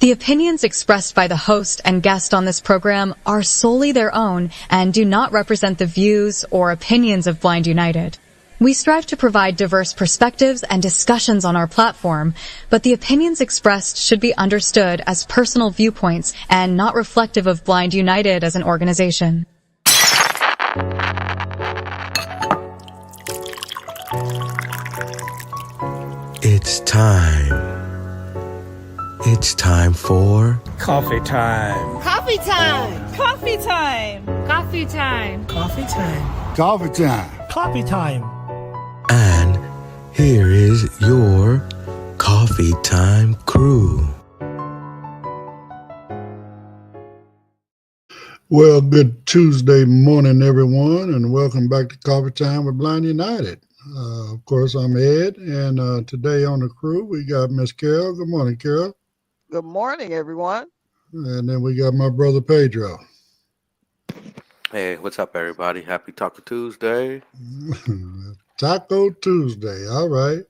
The opinions expressed by the host and guest on this program are solely their own and do not represent the views or opinions of Blind United. We strive to provide diverse perspectives and discussions on our platform, but the opinions expressed should be understood as personal viewpoints and not reflective of Blind United as an organization. It's time. It's time for coffee time. Coffee time. Coffee time. Coffee time. Coffee time. Coffee time. Coffee time. And here is your coffee time crew. Well, good Tuesday morning, everyone, and welcome back to Coffee Time with Blind United. Of course, I'm Ed, and today on the crew, we got Miss Carol. Good morning, Carol. Good morning, everyone. And then we got my brother Pedro. Hey, what's up, everybody? Happy Taco Tuesday. Taco Tuesday. All right.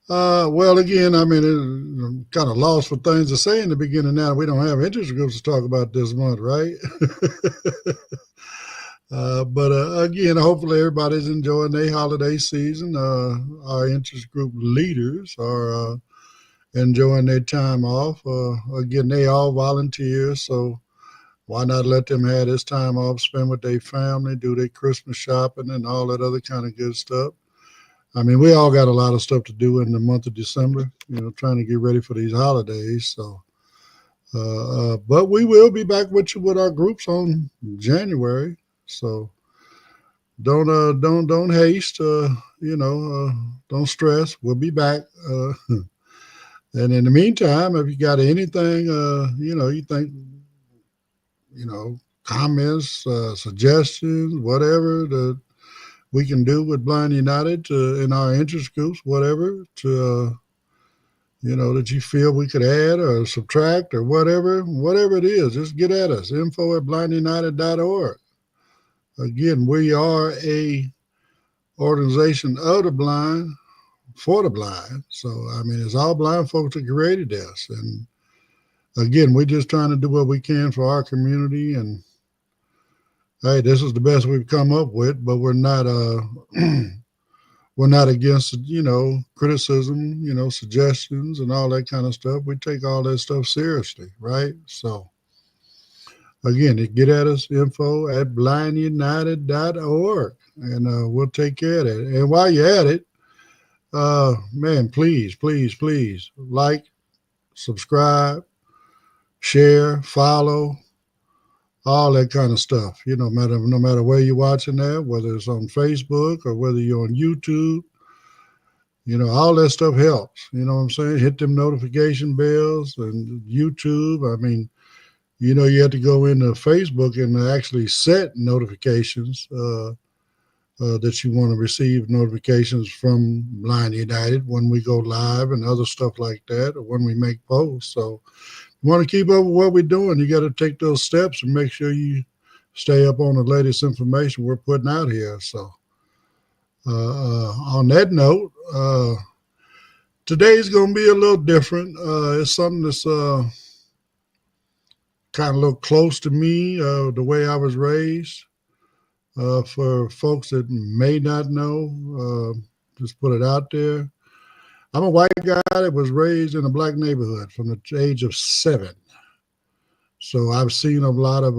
Well, again, I mean, I'm kind of lost for things to say in the beginning now. We don't have interest groups to talk about this month, right? But again, hopefully everybody's enjoying their holiday season. Our interest group leaders are enjoying their time off. Again, they all volunteer, so why not let them have this time off, spend with their family, do their Christmas shopping and all that other kind of good stuff. I mean, we all got a lot of stuff to do in the month of December, trying to get ready for these holidays. So, but we will be back with you with our groups on January. So don't haste, don't stress. We'll be back. And in the meantime, if you got anything, you think, comments, suggestions, whatever that we can do with Blind United in our interest groups, whatever, to, that you feel we could add or subtract or whatever it is, just get at us, info@blindunited.org. Again, we are a organization of the blind, for the blind. So, I mean, it's all blind folks that created this. And again, we're just trying to do what we can for our community. And hey, this is the best we've come up with, but we're not against, criticism, suggestions and all that kind of stuff. We take all that stuff seriously, right? So again, get at us, info@blindunited.org, and we'll take care of that. And while you're at it, man, please like, subscribe, share, follow, all that kind of stuff. No matter where you're watching that, whether it's on Facebook or whether you're on YouTube, all that stuff helps. You know what I'm saying? Hit them notification bells and YouTube. I mean, you have to go into Facebook and actually set notifications that you want to receive notifications from Blind United when we go live and other stuff like that, or when we make posts. So you want to keep up with what we're doing. You got to take those steps and make sure you stay up on the latest information we're putting out here. So on that note, today's going to be a little different. It's something that's kind of a little close to me, the way I was raised. For folks that may not know, just put it out there. I'm a white guy that was raised in a black neighborhood from the age of 7. So I've seen a lot of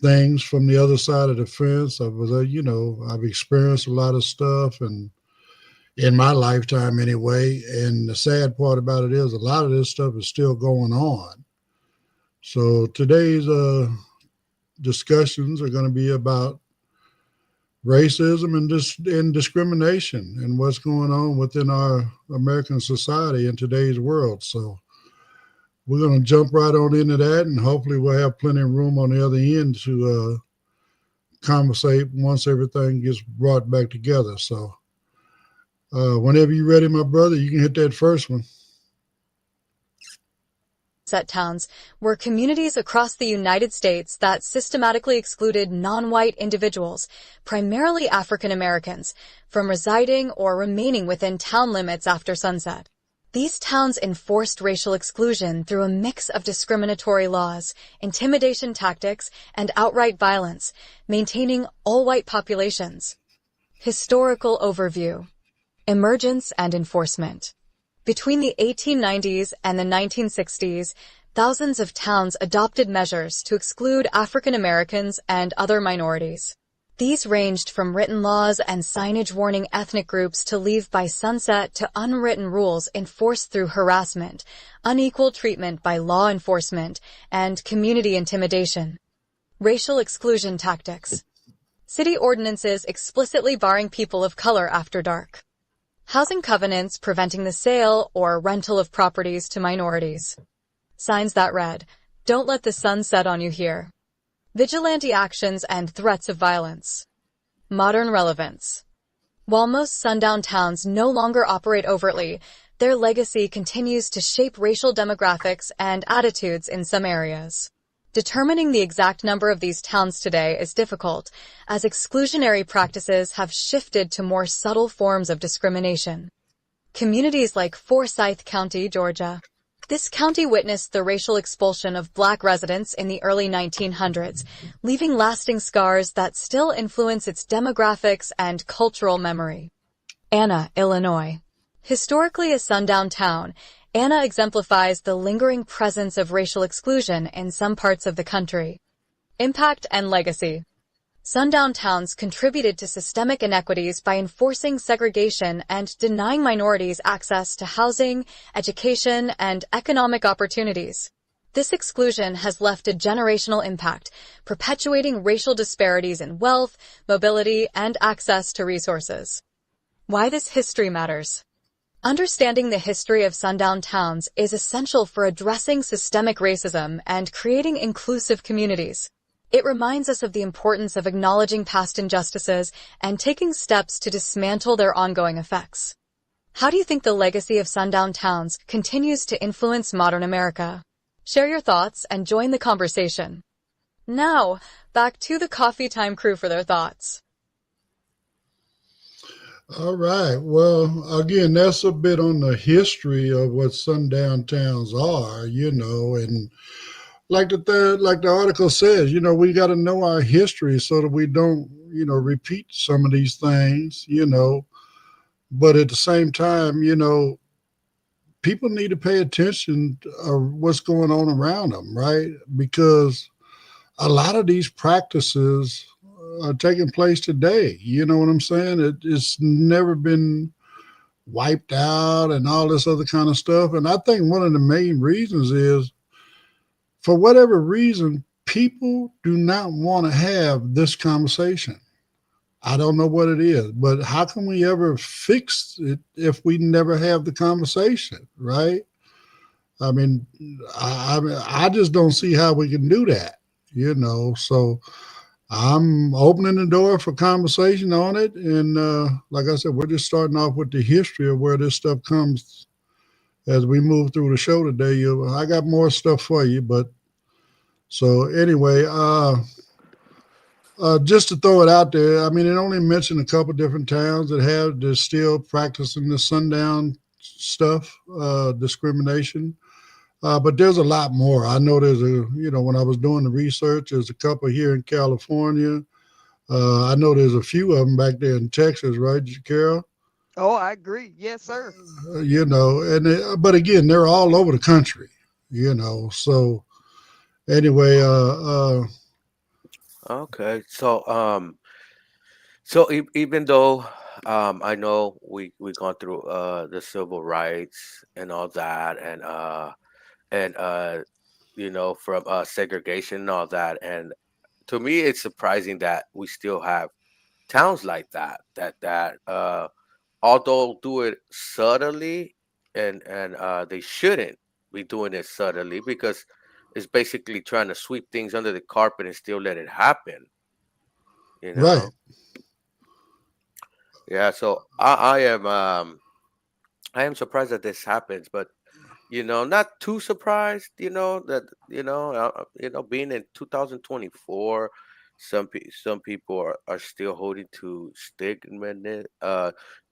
things from the other side of the fence. I've experienced a lot of stuff, and in my lifetime anyway. And the sad part about it is a lot of this stuff is still going on. So today's discussions are going to be about racism and discrimination and what's going on within our American society in today's world. So we're going to jump right on into that, and hopefully we'll have plenty of room on the other end to conversate once everything gets brought back together. So whenever you're ready, my brother, you can hit that first one. Set towns were communities across the United States that systematically excluded non-white individuals, primarily African Americans, from residing or remaining within town limits after sunset. These towns enforced racial exclusion through a mix of discriminatory laws, intimidation tactics, and outright violence, maintaining all-white populations. Historical overview. Emergence and enforcement. Between the 1890s and the 1960s, thousands of towns adopted measures to exclude African Americans and other minorities. These ranged from written laws and signage warning ethnic groups to leave by sunset to unwritten rules enforced through harassment, unequal treatment by law enforcement, and community intimidation. Racial exclusion tactics. City ordinances explicitly barring people of color after dark. Housing covenants preventing the sale or rental of properties to minorities. Signs that read, "Don't let the sun set on you here." Vigilante actions and threats of violence. Modern relevance. While most sundown towns no longer operate overtly, their legacy continues to shape racial demographics and attitudes in some areas. Determining the exact number of these towns today is difficult, as exclusionary practices have shifted to more subtle forms of discrimination. Communities like Forsyth County, Georgia. This county witnessed the racial expulsion of Black residents in the early 1900s, leaving lasting scars that still influence its demographics and cultural memory. Anna, Illinois. Historically a sundown town, Anna exemplifies the lingering presence of racial exclusion in some parts of the country. Impact and legacy. Sundown towns contributed to systemic inequities by enforcing segregation and denying minorities access to housing, education, and economic opportunities. This exclusion has left a generational impact, perpetuating racial disparities in wealth, mobility, and access to resources. Why this history matters. Understanding the history of sundown towns is essential for addressing systemic racism and creating inclusive communities. It reminds us of the importance of acknowledging past injustices and taking steps to dismantle their ongoing effects. How do you think the legacy of sundown towns continues to influence modern America? Share your thoughts and join the conversation. Now, back to the Coffee Time crew for their thoughts. All right. Well, again, that's a bit on the history of what sundown towns are, and like the article says, we got to know our history so that we don't, repeat some of these things, but at the same time, people need to pay attention to what's going on around them, right? Because a lot of these practices are taking place today. You know what I'm saying? It's never been wiped out and all this other kind of stuff. And I think one of the main reasons is, for whatever reason, people do not want to have this conversation. I don't know what it is, but how can we ever fix it if we never have the conversation, right? I mean, I just don't see how we can do that, so I'm opening the door for conversation on it. And like I said, we're just starting off with the history of where this stuff comes as we move through the show today. I got more stuff for you, but so anyway, just to throw it out there, I mean, it only mentioned a couple different towns they're still practicing the sundown stuff, discrimination. But there's a lot more. I know when I was doing the research, there's a couple here in California. I know there's a few of them back there in Texas, right, Carol? Oh, I agree. Yes, sir. But again, they're all over the country, so anyway, Okay, so even though I know we gone through the civil rights and all that, and from segregation and all that, and to me it's surprising that we still have towns like that although do it subtly, and they shouldn't be doing it subtly, because it's basically trying to sweep things under the carpet and still let it happen. Right. Yeah. So I am surprised that this happens, but not too surprised. Being in 2024, some people are still holding to stigma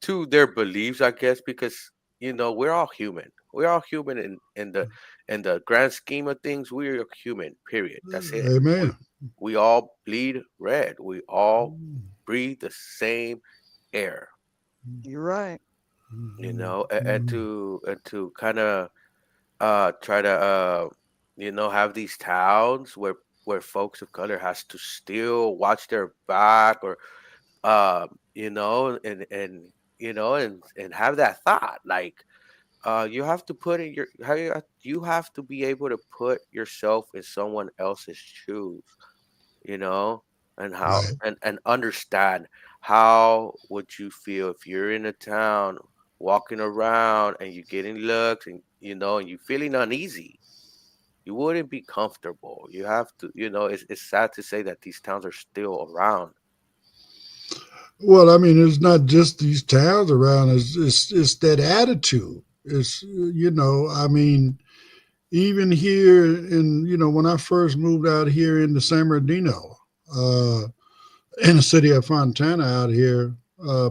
to their beliefs, I guess, because we're all human. We're all human in the grand scheme of things. We're human. Period. That's it. We Amen. we all bleed red. We all breathe the same air. You're right. And to kind of try to have these towns where folks of color has to still watch their back, or and have that thought, like, you have to put in you have to be able to put yourself in someone else's shoes, you know, and how Right. and understand how would you feel if you're in a town walking around and you're getting looks, and you're feeling uneasy. You wouldn't be comfortable. You have to, it's sad to say that these towns are still around. Well, I mean, it's not just these towns around. It's that attitude. It's I mean, even here when I first moved out here into San Bernardino, uh, in the city of Fontana out here,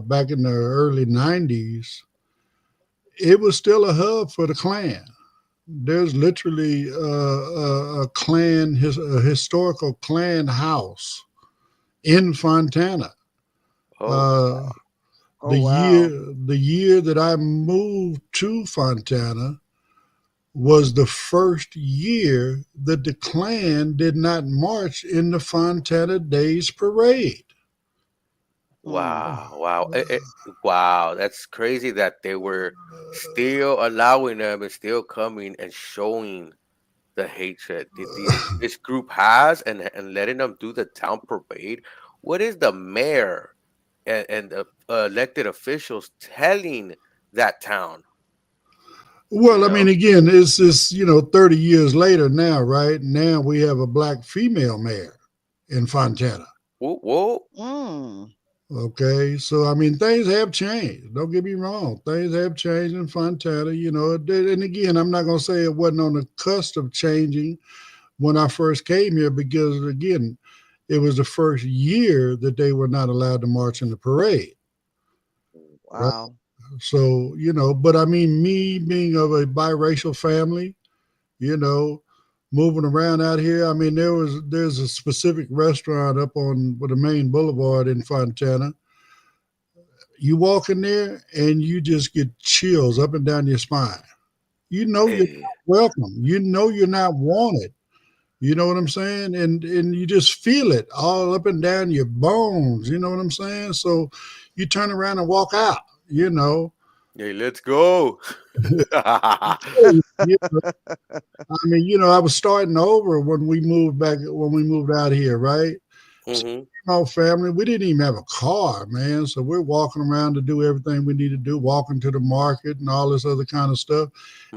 back in the early '90s, it was still a hub for the Klan. There's literally a historical Klan house in Fontana. Oh, Uh, Oh the year wow. the year that I moved to Fontana was the first year that the Klan did not march in the Fontana Days Parade. Mm. wow, wow, wow! That's crazy that they were still allowing them and still coming and showing the hatred that this group has, and letting them do the town parade. What is the mayor and the elected officials telling that town? You Well, I mean, know, again, it's 30 years later now, right? Now we have a black female mayor in Fontana. whoa, whoa, Mm. Okay, so I mean, things have changed. Don't get me wrong, things have changed in Fontana. And again, I'm not going to say it wasn't on the cusp of changing when I first came here, because again, it was the first year that they were not allowed to march in the parade, right? Wow. So but I mean, me being of a biracial family, you know, moving around out here. I mean, there's a specific restaurant up on the main boulevard in Fontana. You walk in there and you just get chills up and down your spine. You're hey, not welcome. You're not wanted. You know what I'm saying? And you just feel it all up and down your bones. You know what I'm saying? So you turn around and walk out. You know, hey, let's go. you I mean, I was starting over when we moved out here, right? So, Hmm. family, we didn't even have a car, man. So we're walking around to do everything we need to do, walking to the market and all this other kind of stuff.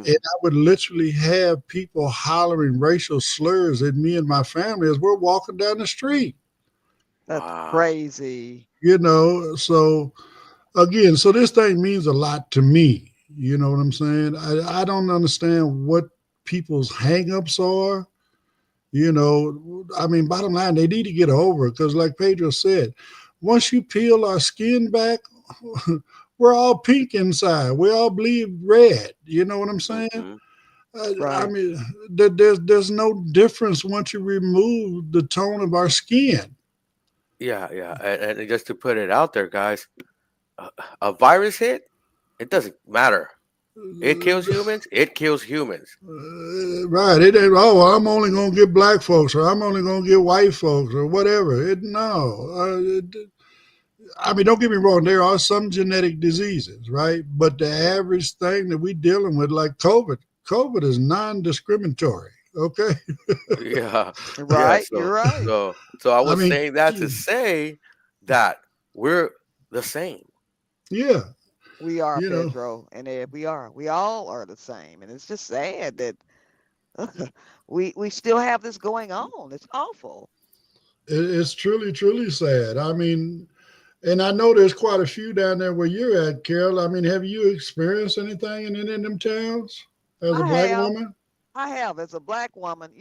And Hmm. I would literally have people hollering racial slurs at me and my family as we're walking down the street, That's Wow. crazy. So again, so this thing means a lot to me. You know what I'm saying? I don't understand what people's hangups are. I mean, bottom line, they need to get over it, because, like Pedro said, once you peel our skin back, we're all pink inside. We all bleed red. You know what I'm saying? Hmm. I Right. mean, there's no difference once you remove the tone of our skin. Yeah, yeah, and just to put it out there, guys, a, a virus hit, it doesn't matter. It kills humans. It kills humans. Right. It ain't, oh, well, I'm only going to get black folks, or I'm only going to get white folks, or whatever. No. I mean, don't get me wrong, there are some genetic diseases, right? But the average thing that we're dealing with, like COVID is non discriminatory. Okay. Yeah, yeah. Right. You're right. So I I was mean, saying that to say that we're the same. yeah, We are, you know, Pedro, and Ed. We are. We all are the same, and it's just sad that we still have this going on. It's awful. it's truly, truly sad. I mean, and I know there's quite a few down there where you're at, Carol. I mean, have you experienced anything in any of them towns as a I black have. woman? I have, as a black woman,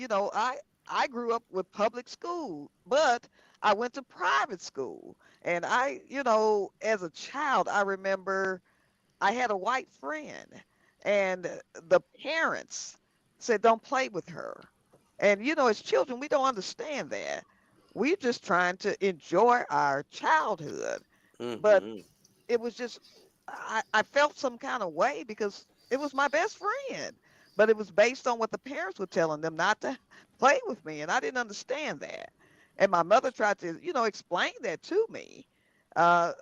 I grew up with public school, but I went to private school. And as a child, I remember I had a white friend, and the parents said, "Don't play with her." And as children, we don't understand that. We're just trying to enjoy our childhood. But Mm-hmm. it was just, I felt some kind of way because it was my best friend. But it was based on what the parents were telling them not to play with me. And I didn't understand that. And my mother tried to, explain that to me.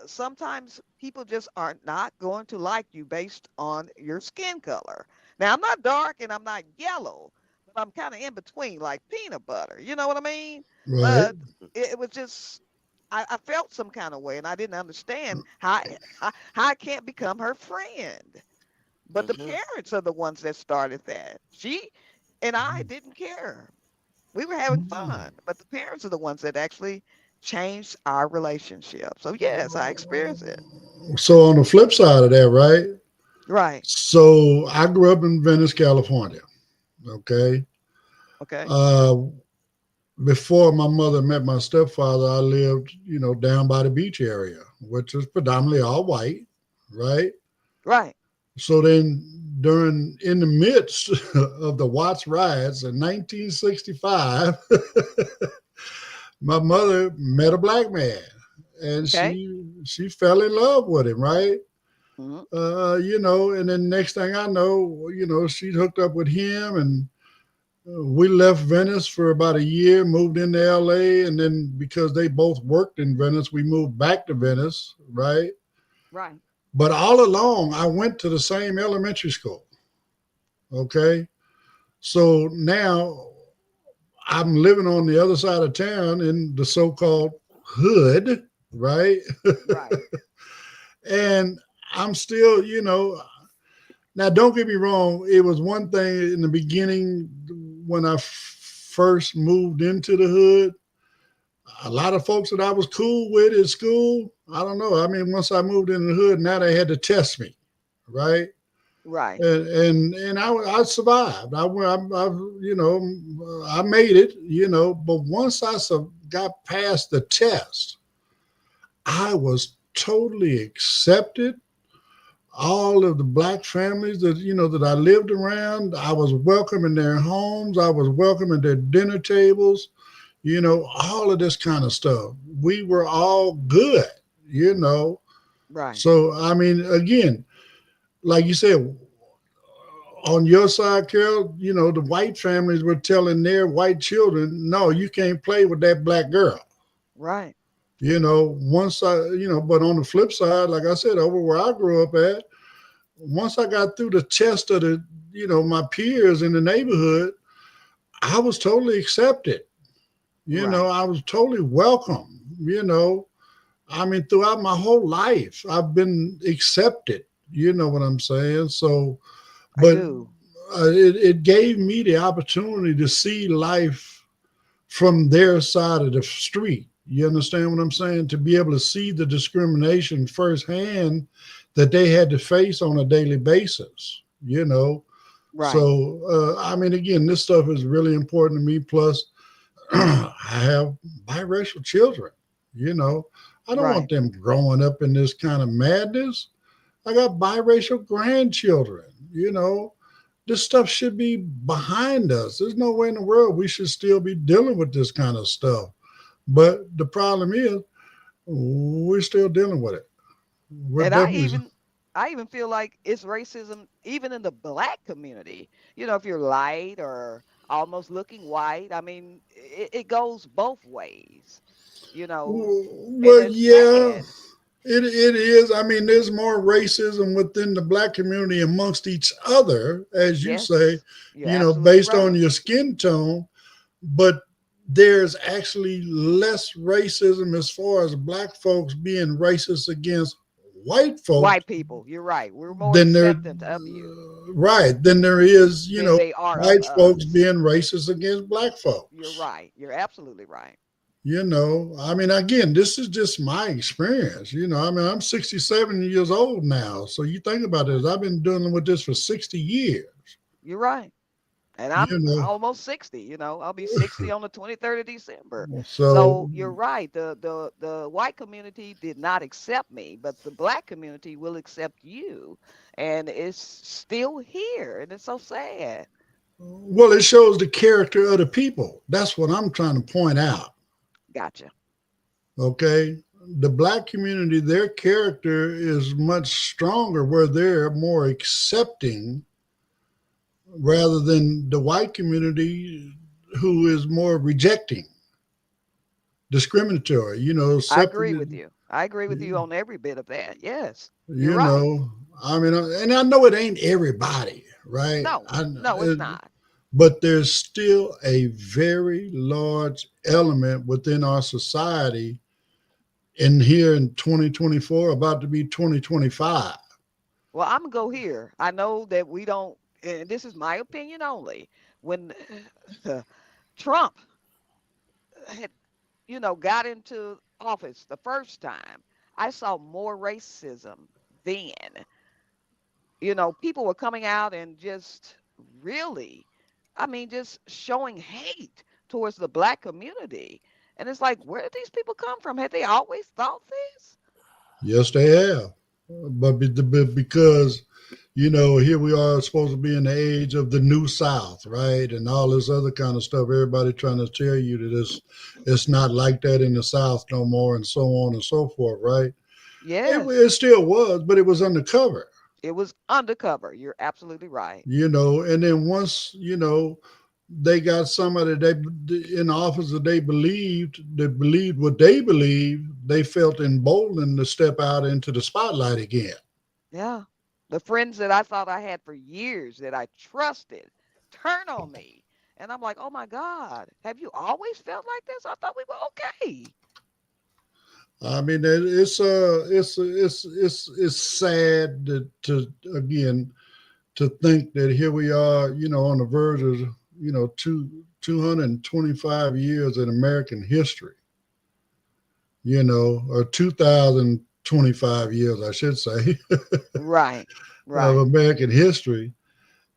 Sometimes people just are not going to like you based on your skin color. Now, I'm not dark and I'm not yellow, but I'm kind of in between, like peanut butter. You know what I mean? Right. But it was just, I felt some kind of way, and I didn't understand how I can't become her friend. But the Mm-hmm. parents are the ones that started that. She and I didn't care. We were having fun, but the parents are the ones that actually changed our relationship. So yes, I experienced it. So on the flip side of that, right? Right. So I grew up in Venice, California. Okay. Okay. Uh, Before my mother met my stepfather, I lived, down by the beach area, which is predominantly all white, right? Right. So then, in the midst of the Watts riots in 1965, my mother met a black man, and Okay. she fell in love with him, right? Hmm. And then next thing I know, she hooked up with him, and we left Venice for about a year, moved into LA, and then because they both worked in Venice, we moved back to Venice, right? Right. But all along, I went to the same elementary school. Okay. So now I'm living on the other side of town in the so called hood, right? Right. And I'm still, now don't get me wrong. It was one thing in the beginning when I first moved into the hood. A lot of folks that I was cool with at school, I don't know. I mean, once I moved in the hood, now they had to test me, right? Right. And I survived. I made it. But once I got past the test, I was totally accepted. All of the black families that I lived around, I was welcome in their homes. I was welcome at their dinner tables. All of this kind of stuff. We were all good. You know. Right. So I mean, again, like you said, on your side, Carol, the white families were telling their white children, no, you can't play with that black girl. Right. Once but on the flip side, like I said, over where I grew up at, once I got through the test of my peers in the neighborhood, I was totally accepted. Right. I was totally welcome. I mean, throughout my whole life, I've been accepted. You know what I'm saying? So, I but do. it gave me the opportunity to see life from their side of the street. You understand what I'm saying? To be able to see the discrimination firsthand that they had to face on a daily basis, Right. So, I mean, again, this stuff is really important to me. Plus, I have biracial children, you know. I don't want Right. them growing up in this kind of madness. I got biracial grandchildren, this stuff should be behind us. There's no way in the world we should still be dealing with this kind of stuff. But the problem is, we're still dealing with it. We're And definitely I even feel like it's racism even in the black community. If you're light or almost looking white, I mean, it goes both ways, and well, it's yeah. sad. It is. I mean, there's more racism within the black community amongst each other, as you say, Yes, you're absolutely based on right. your skin tone. But there's actually less racism as far as black folks being racist against white folks White people, you're right. We're more than there, acceptant of you right, than there is, than they are of white folks us. being racist against black You're folks. right. You're absolutely right. I mean, again, this is just my experience. I mean, I'm 67 years old now. So you think about this. I've been dealing with this for 60 years. You're right. And You I'm know, almost 60, I'll be 60 on the 23rd of December. so So you're right. The white community did not accept me, but the black community will accept you. And it's still here. And it's so sad. well, it shows the character of the people. That's what I'm trying to point out. Gotcha. Okay. The black community, their character is much stronger where they're more accepting rather than the white community who is more rejecting, discriminatory, I agree with separate, you. I agree with you on every bit of that. Yes. You're you right. know, I mean, and I know it ain't everybody, right? No, it's not. But there's still a very large element within our society in here in 2024, about to be 2025. Well, I'm going to go here. I know that we don't, and this is my opinion only. When Trump had, got into office the first time, I saw more racism then. People were coming out and just really, just showing hate towards the black community. And it's like, where did these people come from? Had they always thought this? Yes, they have. But because, here we are supposed to be in the age of the New South, right? And all this other kind of stuff. Everybody trying to tell you that it's not like that in the South no more, and so on and so forth, right? Yes. It still was, but it was undercover. It was undercover. You're absolutely right. And then once, they got somebody in office that they believed what they believed, they felt emboldened to step out into the spotlight again. Yeah. The friends that I thought I had for years that I trusted turn on me. And I'm like, oh my God, have you always felt like this? I thought we were okay. I mean, it's sad to think that here we are, on the verge of 225 years in American history, or 2025 years, I should say. Right. Of American history.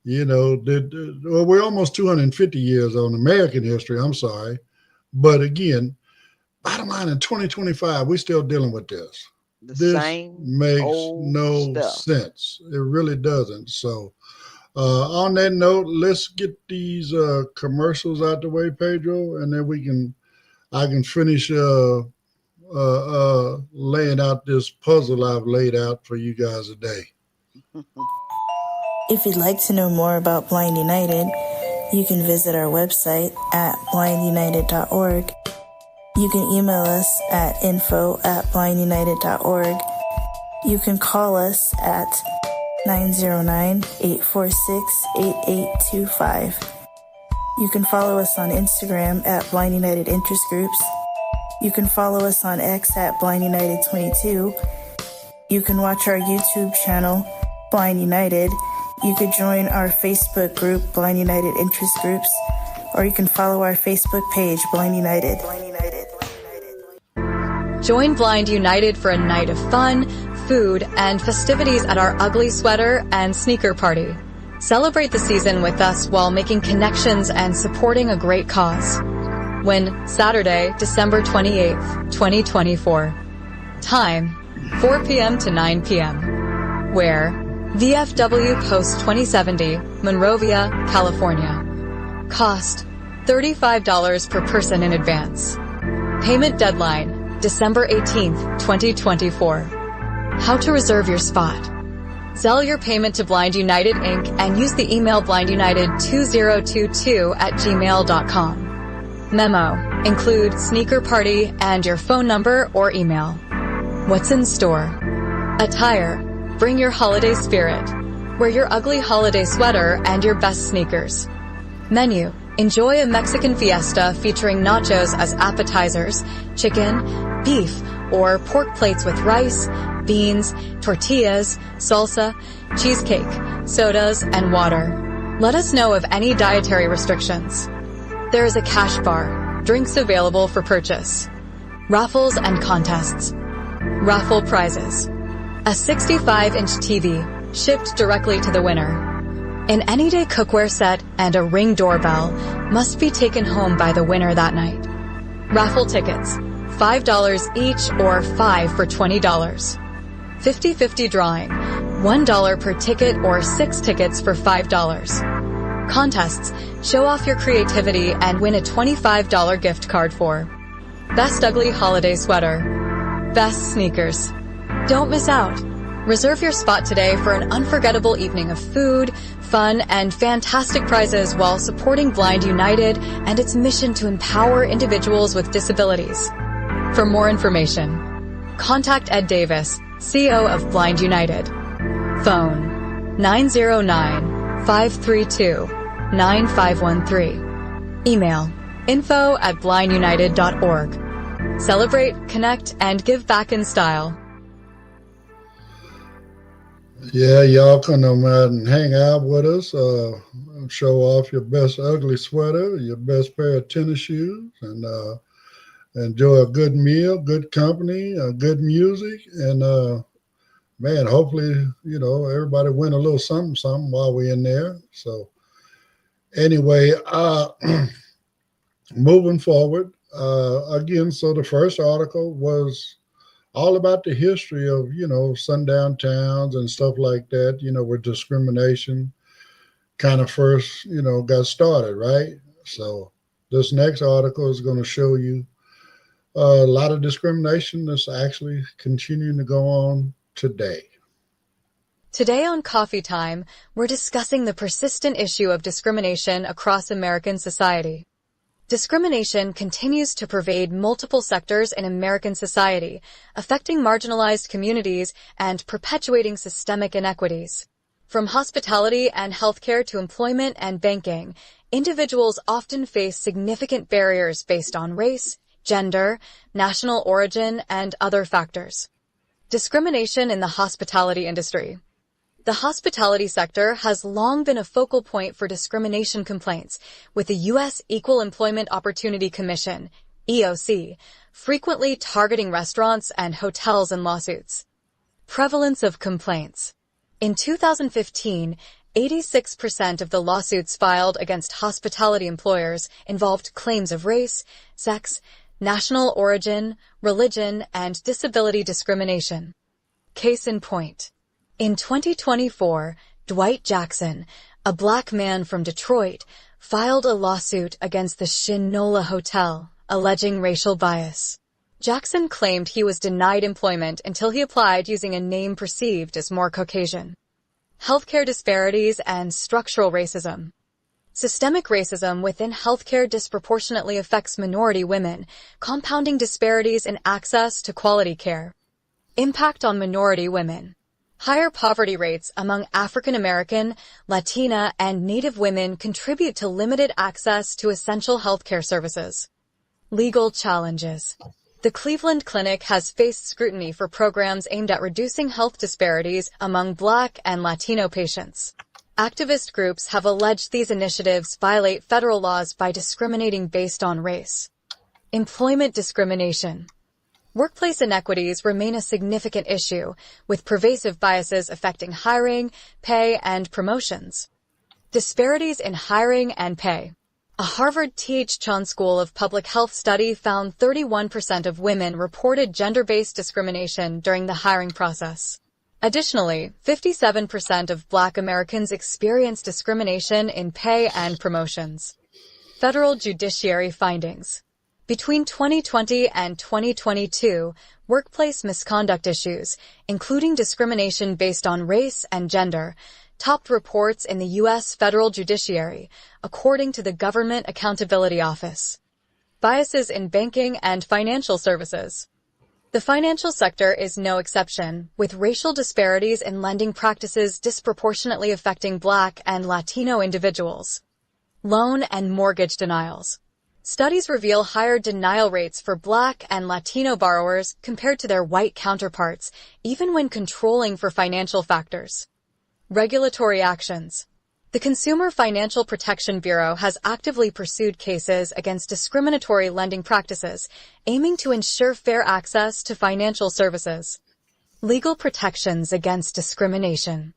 We're almost 250 years on American history. I'm sorry. But again, bottom line, in 2025, we're still dealing with this. This same makes no sense. It really doesn't. So, on that note, let's get these commercials out the way, Pedro, and then I can finish laying out this puzzle I've laid out for you guys today. If you'd like to know more about Blind United, you can visit our website at blindunited.org. You can email us at info@blindunited.org. You can call us at 909-846-8825. You can follow us on Instagram at Blind United Interest Groups. You can follow us on X at Blind United 22. You can watch our YouTube channel, Blind United. You could join our Facebook group, Blind United Interest Groups, or you can follow our Facebook page, Blind United. Join Blind United for a night of fun, food, and festivities at our ugly sweater and sneaker party. Celebrate the season with us while making connections and supporting a great cause. When Saturday, December 28th, 2024. Time, 4 p.m. to 9 p.m. Where? VFW Post 2070, Monrovia, California. Cost, $35 per person in advance. Payment deadline, December 18th, 2024. How to reserve your spot. Sell your payment to Blind United Inc. and use the email blindunited2022@gmail.com. Memo. Include sneaker party and your phone number or email. What's in store? Attire. Bring your holiday spirit. Wear your ugly holiday sweater and your best sneakers. Menu. Enjoy a Mexican fiesta featuring nachos as appetizers, chicken, beef, or pork plates with rice, beans, tortillas, salsa, cheesecake, sodas, and water. Let us know of any dietary restrictions. There is a cash bar, drinks available for purchase. Raffles and contests. Raffle prizes. A 65-inch TV, shipped directly to the winner. An any-day cookware set and a Ring doorbell must be taken home by the winner that night. Raffle tickets, $5 each or 5 for $20. 50-50 drawing, $1 per ticket or 6 tickets for $5. Contests, show off your creativity and win a $25 gift card for Best Ugly Holiday Sweater, Best Sneakers. Don't miss out. Reserve your spot today for an unforgettable evening of food, fun, and fantastic prizes while supporting Blind United and its mission to empower individuals with disabilities. For more information, contact Ed Davis, CEO of Blind United. Phone 909-532-9513. Email info@blindunited.org. Celebrate, connect, and give back in style. Yeah, y'all come out and hang out with us. Show off your best ugly sweater, your best pair of tennis shoes, and enjoy a good meal, good company, good music, and man, hopefully, everybody win a little something while we're in there. So anyway, moving forward, again, so the first article was all about the history of, sundown towns and stuff like that, where discrimination kind of first, got started, right? So this next article is going to show you a lot of discrimination that's actually continuing to go on today. Today on Coffee Time, we're discussing the persistent issue of discrimination across American society. Discrimination continues to pervade multiple sectors in American society, affecting marginalized communities and perpetuating systemic inequities. From hospitality and healthcare to employment and banking, individuals often face significant barriers based on race, gender, national origin, and other factors. Discrimination in the hospitality industry. The hospitality sector has long been a focal point for discrimination complaints, with the U.S. Equal Employment Opportunity Commission, EOC, frequently targeting restaurants and hotels in lawsuits. Prevalence of complaints. In 2015, 86% of the lawsuits filed against hospitality employers involved claims of race, sex, national origin, religion, and disability discrimination. Case in point. In 2024, Dwight Jackson, a black man from Detroit, filed a lawsuit against the Shinola Hotel, alleging racial bias. Jackson claimed he was denied employment until he applied using a name perceived as more Caucasian. Healthcare disparities and structural racism. Systemic racism within healthcare disproportionately affects minority women, compounding disparities in access to quality care. Impact on minority women. Higher poverty rates among African American, Latina, and Native women contribute to limited access to essential healthcare services. Legal challenges. The Cleveland Clinic has faced scrutiny for programs aimed at reducing health disparities among Black and Latino patients. Activist groups have alleged these initiatives violate federal laws by discriminating based on race. Employment discrimination. Workplace inequities remain a significant issue, with pervasive biases affecting hiring, pay, and promotions. Disparities in hiring and pay. A Harvard T.H. Chan School of Public Health study found 31% of women reported gender-based discrimination during the hiring process. Additionally, 57% of Black Americans experience discrimination in pay and promotions. Federal judiciary findings. Between 2020 and 2022, workplace misconduct issues, including discrimination based on race and gender, topped reports in the U.S. federal judiciary, according to the Government Accountability Office. Biases in banking and financial services. The financial sector is no exception, with racial disparities in lending practices disproportionately affecting Black and Latino individuals. Loan and mortgage denials. Studies reveal higher denial rates for Black and Latino borrowers compared to their white counterparts, even when controlling for financial factors. Regulatory actions. The Consumer Financial Protection Bureau has actively pursued cases against discriminatory lending practices, aiming to ensure fair access to financial services. Legal protections against discrimination.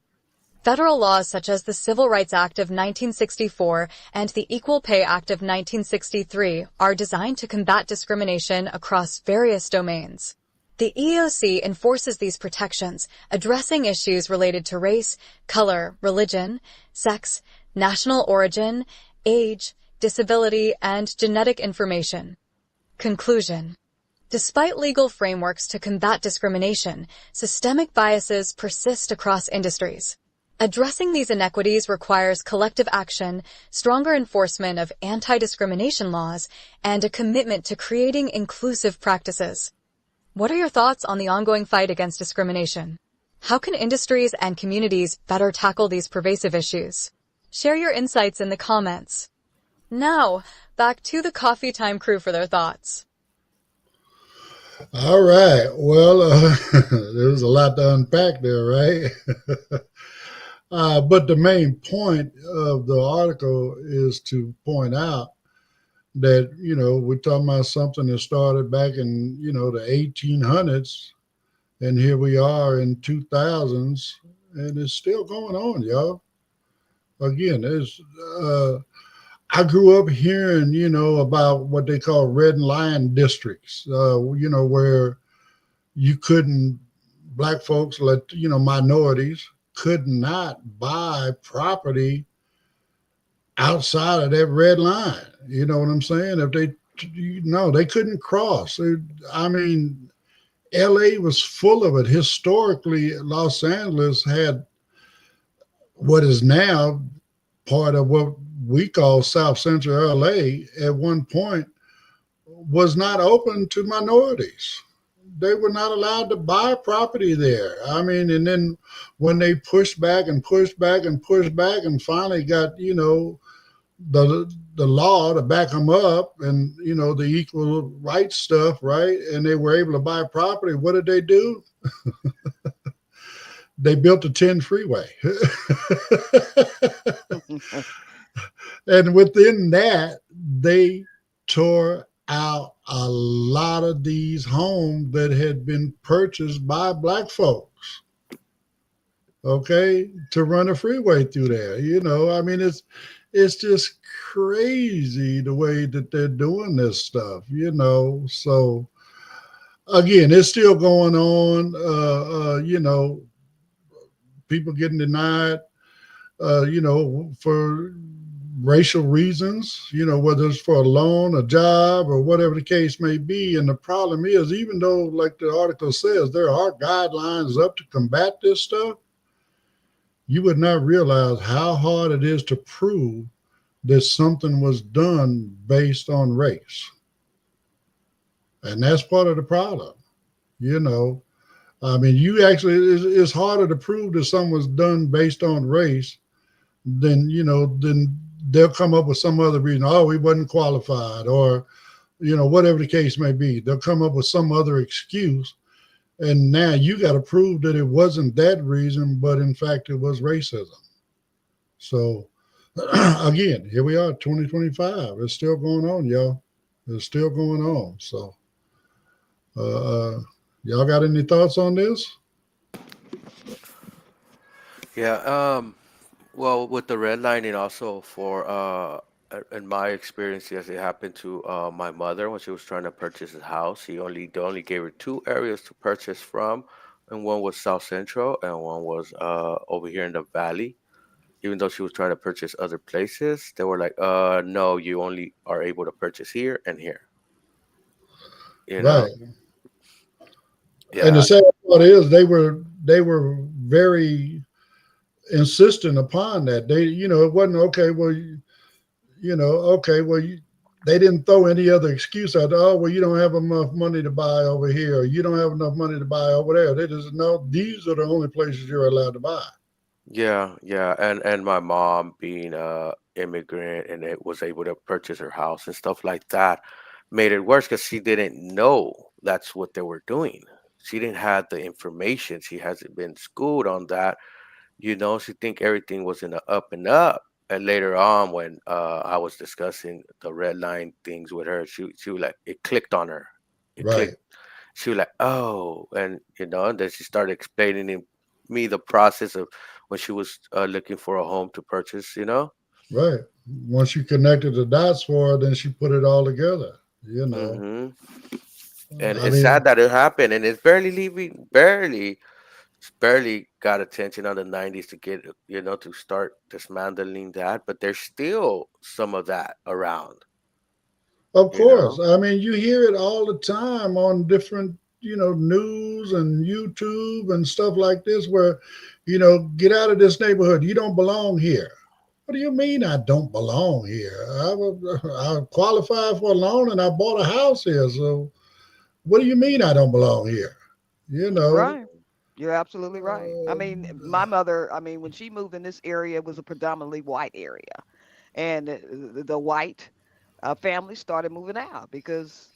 Federal laws such as the Civil Rights Act of 1964 and the Equal Pay Act of 1963 are designed to combat discrimination across various domains. The EEOC enforces these protections, addressing issues related to race, color, religion, sex, national origin, age, disability, and genetic information. Conclusion. Despite legal frameworks to combat discrimination, systemic biases persist across industries. Addressing these inequities requires collective action, stronger enforcement of anti-discrimination laws, and a commitment to creating inclusive practices. What are your thoughts on the ongoing fight against discrimination? How can industries and communities better tackle these pervasive issues? Share your insights in the comments. Now, back to the Coffee Time crew for their thoughts. All right. Well, there's a lot to unpack there, right? But the main point of the article is to point out that, we're talking about something that started back in, the 1800s, and here we are in 2000s, and it's still going on, y'all. Again, I grew up hearing, about what they call red line districts, where you couldn't, black folks, minorities could not buy property outside of that red line. You know what I'm saying? If they couldn't cross. I mean, LA was full of it. Historically, Los Angeles had what is now part of what we call South Central LA at one point was not open to minorities. They were not allowed to buy property there. I mean, and then when they pushed back and pushed back and pushed back and finally got, the law to back them up and, the equal rights stuff, right? And they were able to buy property. What did they do? They built a 10 freeway. And within that, they tore out a lot of these homes that had been purchased by black folks, okay, to run a freeway through there. I mean, it's just crazy the way that they're doing this stuff, So, again, it's still going on, people getting denied, for racial reasons, whether it's for a loan, a job, or whatever the case may be. And the problem is, even though, like the article says, there are guidelines up to combat this stuff, you would not realize how hard it is to prove that something was done based on race. And that's part of the problem, I mean, it's harder to prove that something was done based on race than they'll come up with some other reason. Oh, we wasn't qualified, or, whatever the case may be. They'll come up with some other excuse. And now you got to prove that it wasn't that reason, but in fact, it was racism. So again, here we are, 2025. It's still going on, y'all. It's still going on. So y'all got any thoughts on this? Yeah. Well, with the redlining also for in my experience, yes, it happened to my mother when she was trying to purchase a house. They only gave her two areas to purchase from, and one was South Central, and one was over here in the Valley. Even though she was trying to purchase other places, they were like, no, you only are able to purchase here and here. Right. Yeah. And the sad part is they were very insistent upon that. They, it wasn't okay. Well, they didn't throw any other excuse out. Oh, well, you don't have enough money to buy over here. Or you don't have enough money to buy over there. They just know these are the only places you're allowed to buy. Yeah, and my mom being a immigrant and it was able to purchase her house and stuff like that made it worse because she didn't know that's what they were doing. She didn't have the information. She hasn't been schooled on that. She think everything was in the up and up. And later on, when I was discussing the red line things with her, she was like, it clicked on her. Right. She was like, oh, and then she started explaining to me the process of when she was looking for a home to purchase. You know. Right. Once you connected the dots for her, then she put it all together. You know. Hmm. And I it's sad mean, that it happened, and it's barely leaving, barely got attention on the '90s to get to start dismantling that. But there's still some of that around. of You course. know. I mean, you hear it all the time on different, news and YouTube and stuff like this where, get out of this neighborhood. You don't belong here. What do you mean I don't belong here? I qualified for a loan and I bought a house here. So what do you mean I don't belong here? You know, Right. You're absolutely right. I uh, mean, my mother, I mean, when she moved in this area, it was a predominantly white area. And the white family started moving out because,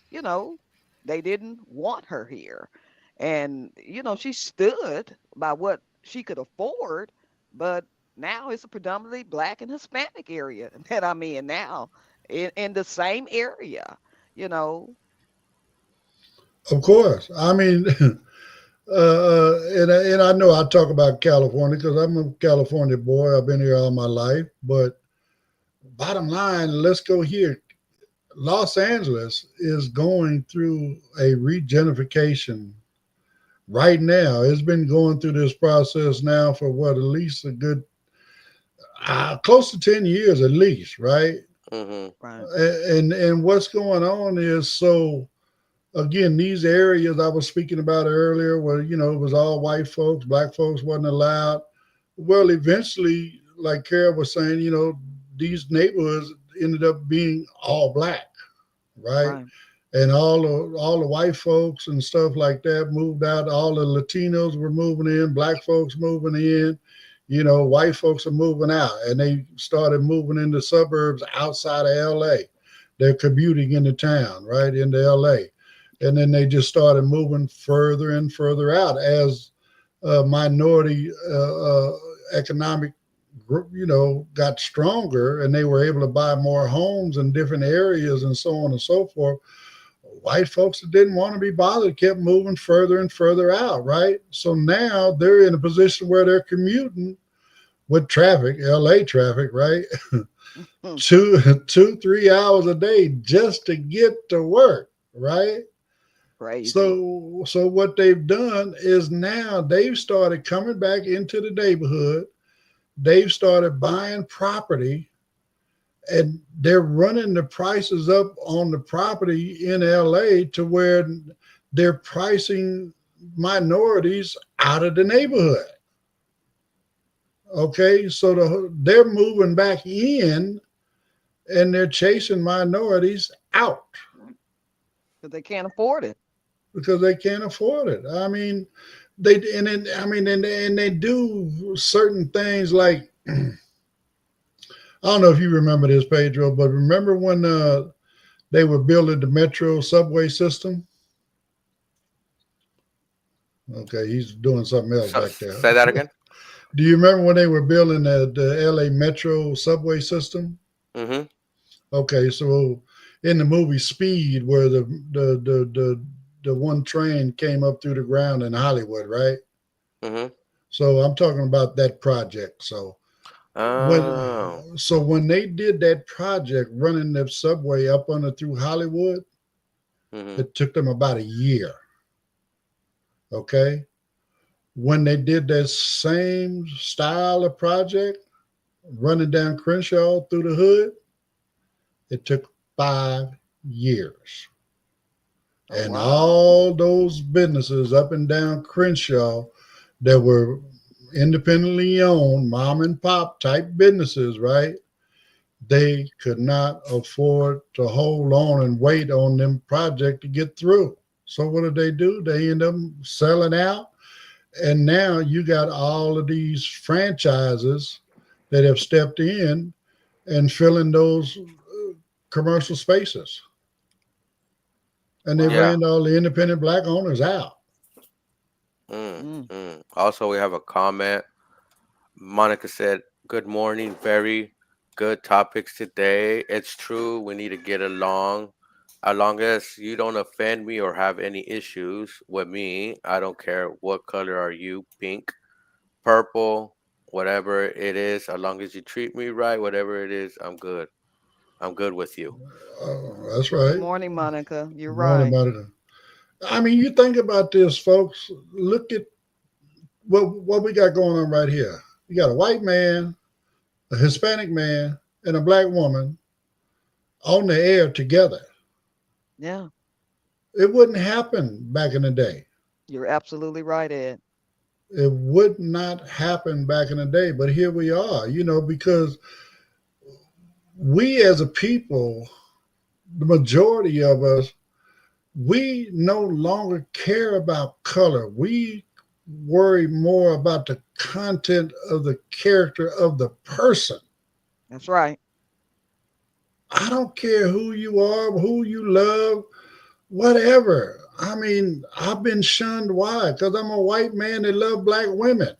they didn't want her here. And, she stood by what she could afford, but now it's a predominantly black and Hispanic area that I'm in now, in the same area, you know. of course. I mean, and I know I talk about California because I'm a California boy. I've been here all my life. But bottom line, let's go here. Los Angeles is going through a regentrification right now. It's been going through this process now for what, at least a good close to 10 years at least, right? Hmm. Right. And what's going on is, so again, these areas I was speaking about earlier where, it was all white folks, black folks wasn't allowed. Well, eventually, like Kara was saying, these neighborhoods ended up being all black, right? Right. And all the white folks and stuff like that moved out. All the Latinos were moving in, black folks moving in. White folks are moving out, and they started moving into suburbs outside of LA. They're commuting into town, right into LA, and then they just started moving further and further out as minority economic group, got stronger, and they were able to buy more homes in different areas and so on and so forth. White folks that didn't want to be bothered kept moving further and further out, right? So now they're in a position where they're commuting with traffic, LA traffic, right? Two, 3 hours a day just to get to work, right? Crazy. So what they've done is now they've started coming back into the neighborhood. They've started buying property, and they're running the prices up on the property in LA to where they're pricing minorities out of the neighborhood. Okay, so they're moving back in and they're chasing minorities out Because they can't afford it. because they can't afford it. I mean, they and then, I mean, and they do certain things like I don't know if you remember this, Pedro, but remember when they were building the metro subway system? Okay, he's doing something else So back there. say that again. Do you remember when they were building the LA metro subway system? Hmm. Okay, so in the movie Speed, where the one train came up through the ground in Hollywood, right? Hmm. So I'm talking about that project. When Oh. when they did that project running the subway up under through Hollywood, Hmm. it took them about a year. Okay. When they did that same style of project running down Crenshaw through the hood, it took 5 years. Oh, And wow. all those businesses up and down Crenshaw that were independently owned, mom and pop type businesses, right? They could not afford to hold on and wait on them project to get through. So what did they do? They end up selling out. And now you got all of these franchises that have stepped in and filling those commercial spaces. And they Yeah. Wow. ran all the independent black owners out. Mm, Mm. mm. Also, we have a comment. Monica said, "Good morning. Very good topics today. It's true. We need to get along. As long as you don't offend me or have any issues with me, I don't care what color are you, pink, purple, whatever it is, as long as you treat me right, whatever it is, I'm good. I'm good with you. That's Good right. morning, Monica. You're Good morning, right. Monica. I mean, you think about this, folks. Look at what we got going on right here. You got a white man, a Hispanic man, and a black woman on the air together. Yeah, It wouldn't happen back in the day. you're absolutely right, Ed. It would not happen back in the day, but here we are, because we as a people, the majority of us, we no longer care about color. We worry more about the content of the character of the person. That's right. I don't care who you are, who you love, whatever. I mean, I've been shunned. Why? Because I'm a white man that love black women.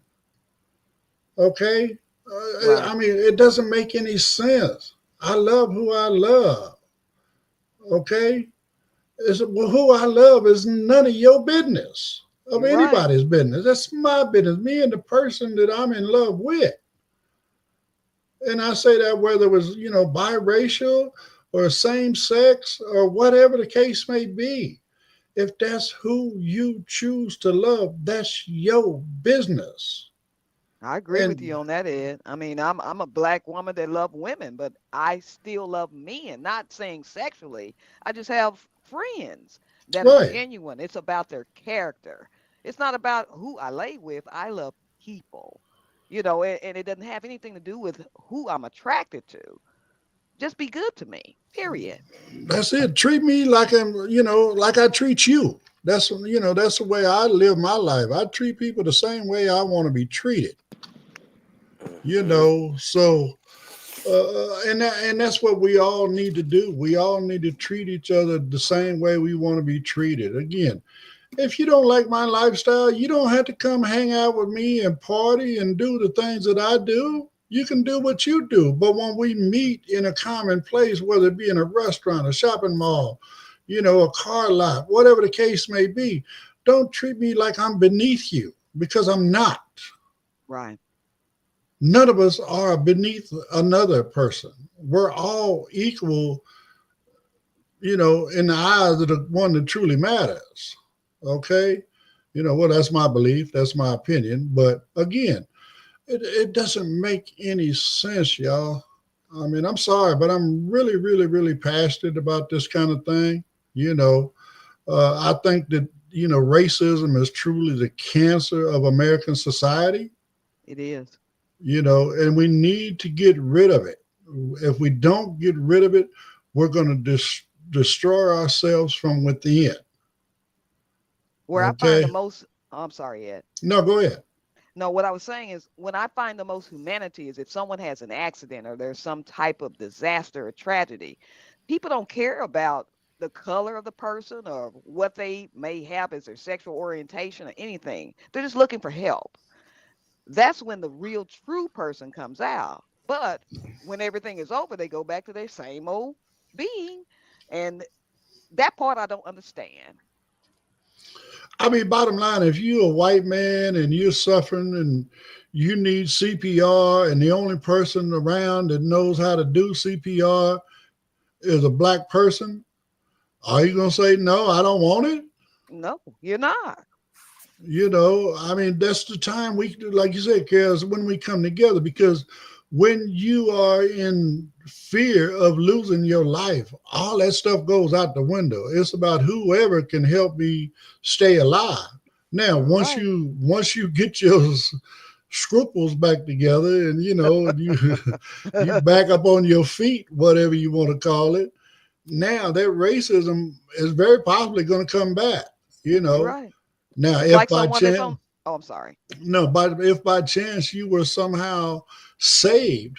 Okay? Right. I mean, it doesn't make any sense. I love who I love. Okay? Well, who I love is none of your business, of You're right. anybody's business. That's my business, me and the person that I'm in love with. And I say that whether it was, biracial or same sex or whatever the case may be. If that's who you choose to love, that's your business. I agree with And you on that, Ed. I mean, I'm a black woman that love women, but I still love men. Not saying sexually. I just have friends that are right, genuine. It's about their character. It's not about who I lay with. I love people. And it doesn't have anything to do with who I'm attracted to. Just be good to me. Period. that's it. Treat me like like I treat you. That's the way I live my life. I treat people the same way I want to be treated. Hmm. So and that's what we all need to do. We all need to treat each other the same way we want to be treated. Again, if you don't like my lifestyle, you don't have to come hang out with me and party and do the things that I do. You can do what you do. But when we meet in a common place, whether it be in a restaurant, a shopping mall, a car lot, whatever the case may be, don't treat me like I'm beneath you, because I'm not. Right. None of us are beneath another person. We're all equal, in the eyes of the one that truly matters. Okay? Well, that's my belief, that's my opinion. But again, it doesn't make any sense, y'all. I mean, I'm sorry, but I'm really, really, really passionate about this kind of thing. You know, I think that, racism is truly the cancer of American society, It is. and we need to get rid of it. If we don't get rid of it, we're going to destroy ourselves from within. Where I find the Okay? most, oh, I'm sorry, Ed. No, go ahead. No, what I was saying is when I find the most humanity is if someone has an accident or there's some type of disaster or tragedy. People don't care about the color of the person or what they may have as their sexual orientation or anything. They're just looking for help. That's when the real true person comes out. But when everything is over, they go back to their same old being. And that part I don't understand. I mean, bottom line, if you're a white man and you're suffering and you need CPR, and the only person around that knows how to do CPR is a black person, are you going to say, no, I don't want it? No, you're not. I mean, that's the time we, like you said, Kaz, when we come together, because when you are in fear of losing your life, all that stuff goes out the window. It's about whoever can help me stay alive. Now, You're right. once you get your scruples back together, and you back up on your feet, whatever you want to call it, now that racism is very possibly going to come back. You You're know, right. now It's if like by someone that's chance on. Oh, I'm sorry. no, but if by chance you were somehow saved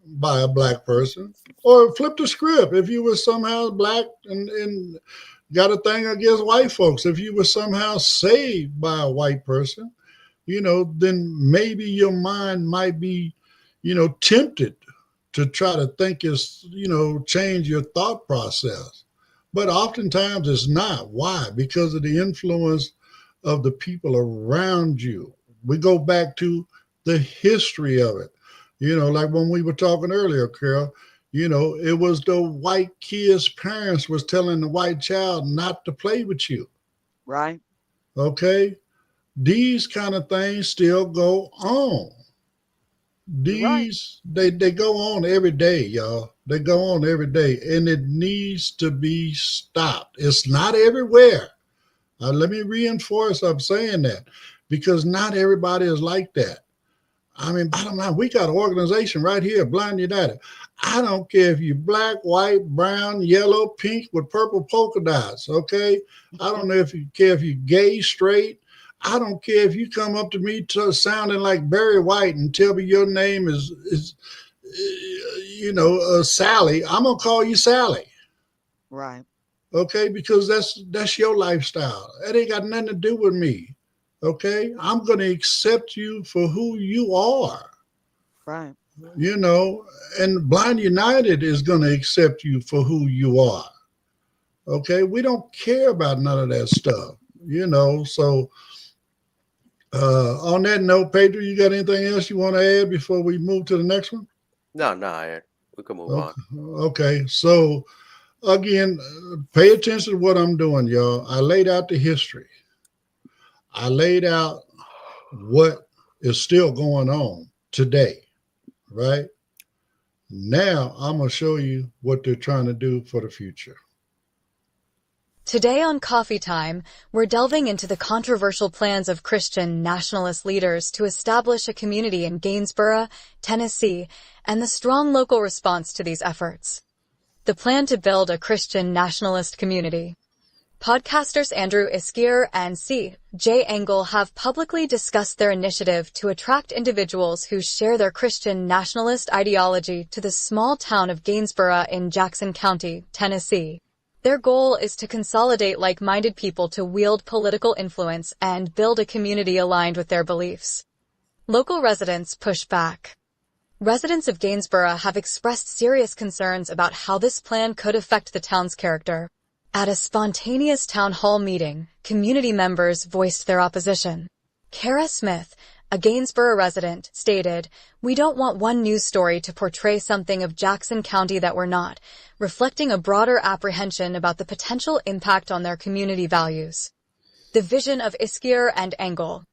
by a black person, or flip the script, if you were somehow black and got a thing against white folks, if you were somehow saved by a white person, then maybe your mind might be, tempted to try to think is, change your thought process. But oftentimes it's not. Why? Because of the influence of the people around you. We go back to the history of it. Like when we were talking earlier, Carol, it was the white kid's parents was telling the white child not to play with you. Right. Okay. These kind of things still go on. These they go on every day, y'all. They go on every day, and it needs to be stopped. It's not everywhere. Let me reinforce I'm saying that, because not everybody is like that. I mean, bottom line, we got an organization right here, Blind United. I don't care if you're black, white, brown, yellow, pink with purple polka dots, okay? I don't know if you care if you're gay, straight. I don't care if you come up to me sounding like Barry White and tell me your name is Sally. I'm going to call you Sally. Right. Okay, because that's your lifestyle. That ain't got nothing to do with me. Okay, I'm going to accept you for who you are. Right. And Blind United is going to accept you for who you are. Okay, we don't care about none of that stuff. So on that note, Pedro, you got anything else you want to add before we move to the next one? No, we can move on. Okay, so again, pay attention to what I'm doing, y'all. I laid out the history. I laid out what is still going on today, right? Now I'm going to show you what they're trying to do for the future. Today on Coffee Time, we're delving into the controversial plans of Christian nationalist leaders to establish a community in Gainsborough, Tennessee, and the strong local response to these efforts. The plan to build a Christian nationalist community. Podcasters Andrew Iskier and C.J. Engel have publicly discussed their initiative to attract individuals who share their Christian nationalist ideology to the small town of Gainsborough in Jackson County, Tennessee. Their goal is to consolidate like-minded people to wield political influence and build a community aligned with their beliefs. Local residents push back. Residents of Gainsborough have expressed serious concerns about how this plan could affect the town's character. At a spontaneous town hall meeting, community members voiced their opposition. Kara Smith, a Gainsborough resident, stated, "We don't want one news story to portray something of Jackson County that we're not," reflecting a broader apprehension about the potential impact on their community values. The vision of Iskier and Engel.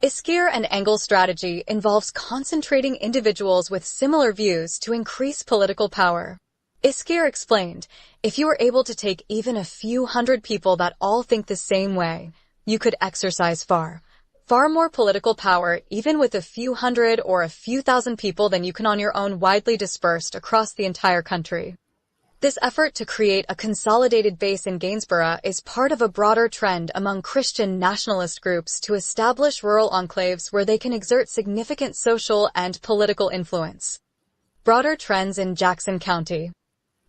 Iskier and Engel's strategy involves concentrating individuals with similar views to increase political power. Iskier explained, "If you were able to take even a few hundred people that all think the same way, you could exercise far more political power even with a few hundred or a few thousand people than you can on your own widely dispersed across the entire country." This effort to create a consolidated base in Gainsborough is part of a broader trend among Christian nationalist groups to establish rural enclaves where they can exert significant social and political influence. Broader trends in Jackson County.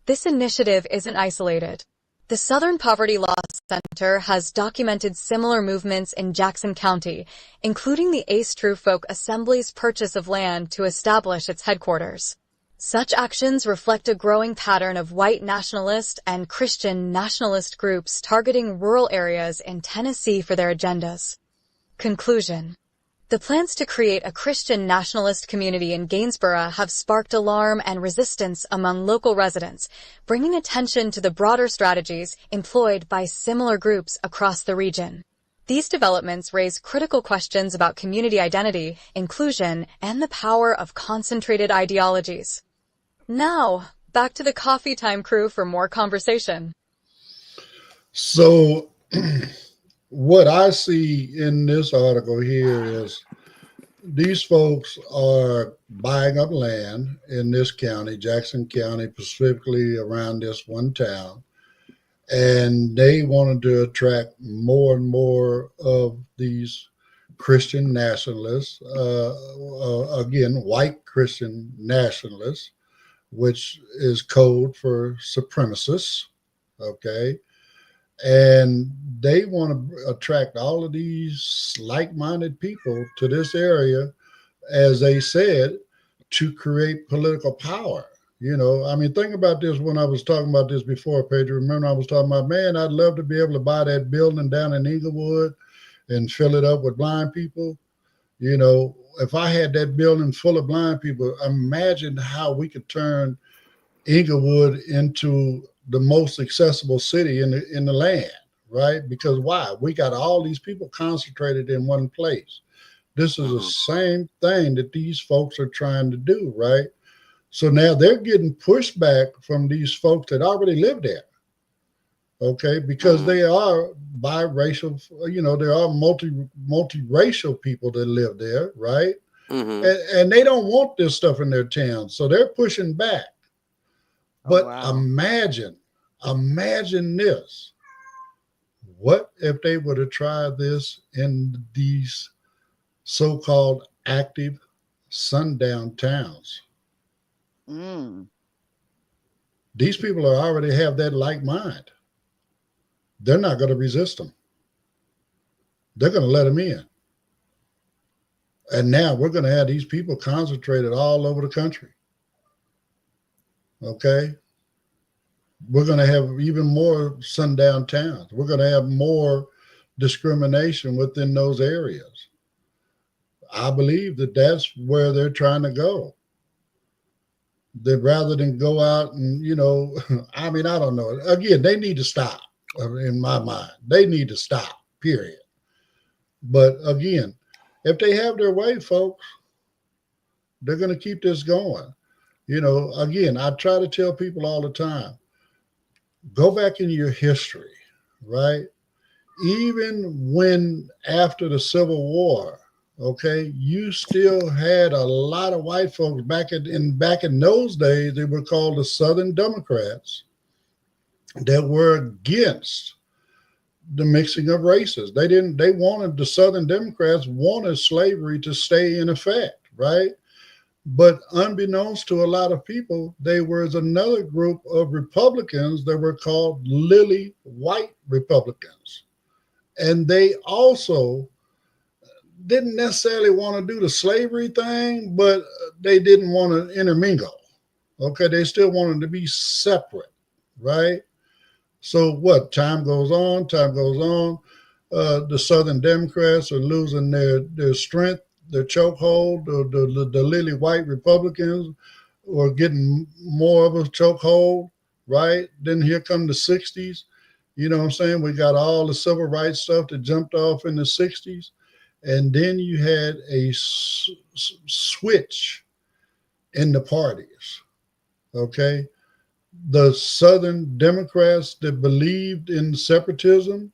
This initiative isn't isolated. The Southern Poverty Law Center has documented similar movements in Jackson County, including the Ace True Folk Assembly's purchase of land to establish its headquarters. Such actions reflect a growing pattern of white nationalist and Christian nationalist groups targeting rural areas in Tennessee for their agendas. Conclusion. The plans to create a Christian nationalist community in Gainsborough have sparked alarm and resistance among local residents, bringing attention to the broader strategies employed by similar groups across the region. These developments raise critical questions about community identity, inclusion, and the power of concentrated ideologies. Now, back to the Coffee Time crew for more conversation. So, what I see in this article here is these folks are buying up land in this county, Jackson County, specifically around this one town, and they wanted to attract more and more of these Christian nationalists, again, white Christian nationalists, which is code for supremacists, okay? And they want to attract all of these like-minded people to this area, as they said, to create political power. I mean, think about this when I was talking about this before, Pedro. Remember I was talking about, man, I'd love to be able to buy that building down in Inglewood and fill it up with blind people. You know, if I had that building full of blind people, imagine how we could turn Inglewood into the most accessible city in the land, right? Because why? We got all these people concentrated in one place. This is the Hmm. same thing that these folks are trying to do, right? So now they're getting pushback from these folks that already live there, okay? Because Hmm. they are biracial, you know, there are multiracial people that live there, right? Hmm. And they don't want this stuff in their town, so they're pushing back. Oh But wow. imagine this. What if they would have tried this in these so-called active sundown towns? Mm. These people are already have that like mind. They're not going to resist them. They're going to let them in. And now we're going to have these people concentrated all over the country. Okay, we're going to have even more sundown towns. We're going to have more discrimination within those areas. I believe that that's where they're trying to go. That rather than go out and, you know, I mean, I don't know. Again, they need to stop. In my mind, they need to stop. Period. But again, if they have their way, folks, they're going to keep this going. You know, again, I try to tell people all the time, go back in your history, right? Even when after the Civil War, okay, you still had a lot of white folks back in those days. They were called the Southern Democrats that were against the mixing of races. They didn't. They wanted the Southern Democrats wanted slavery to stay in effect, right? But unbeknownst to a lot of people, there was another group of Republicans that were called lily white Republicans. And they also didn't necessarily want to do the slavery thing, but they didn't want to intermingle. Okay, they still wanted to be separate, right? So what? Time goes on. The Southern Democrats are losing their strength, their chokehold. The lily white Republicans are getting more of a chokehold, right? Then here come the '60s. You know what I'm saying? We got all the civil rights stuff that jumped off in the '60s, and then you had a switch in the parties. Okay, the Southern Democrats that believed in separatism,